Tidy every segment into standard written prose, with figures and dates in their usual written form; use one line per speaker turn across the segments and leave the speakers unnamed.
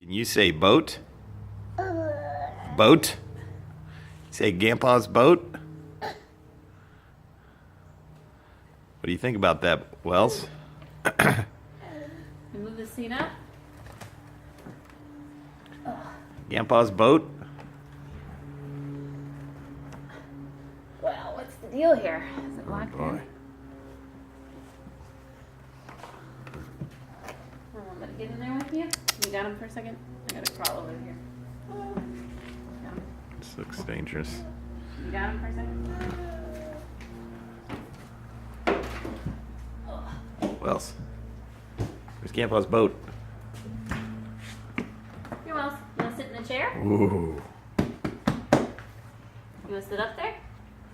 Can you say boat? Boat? Say Grandpa's boat? What do you think about that, Wells?
Move the seat up.
Grandpa's boat?
Well, what's the deal here? Is it locked in? I'm gonna get in there with you. You got him for a second? I gotta crawl over here. Got him.
This looks dangerous.
You got him for a second?
Wells, where's Grandpa's boat?
Here, Wells. You wanna sit in the chair?
Ooh,
You wanna sit up there?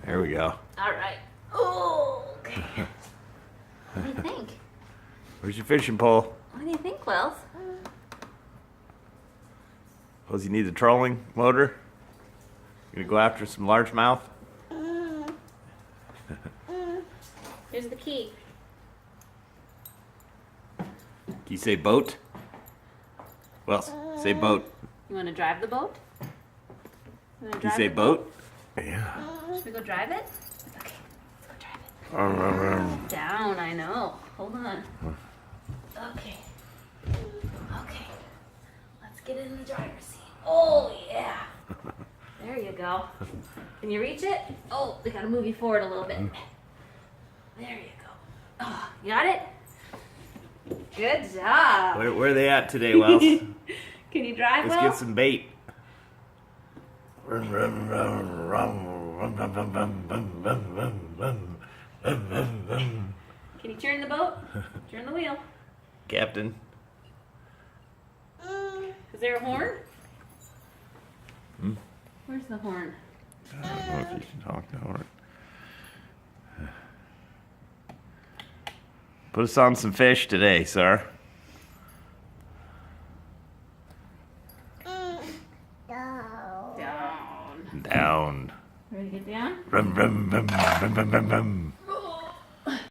there we go.
Alright. Oh, okay. What do you think?
Where's your fishing pole?
What do you think, Wells?
Suppose you need the trolling motor? Gonna go after some largemouth?
Here's the key.
Can you say boat? Wells, say boat.
You wanna drive the boat? You wanna
Can you
drive
say
the
boat? Yeah.
Should we go drive it? Okay, let's go drive it. Down, I know. Hold on. Okay. Okay. Let's get in the driver's seat. Oh, yeah. There you go. Can you reach it? Oh, we gotta move you forward a little bit. There you go. Oh, you got it? Good job.
Where are they at today, Wells?
Can you drive
Let's
well?
get some bait.
Can you turn the boat? Turn the wheel.
Captain.
Is there a horn? Where's the horn?
I don't know if you can talk to her. Put us on some fish today, sir.
Down.
Down.
Ready to get down?
Rum, rum, rum, rum, rum, rum, rum.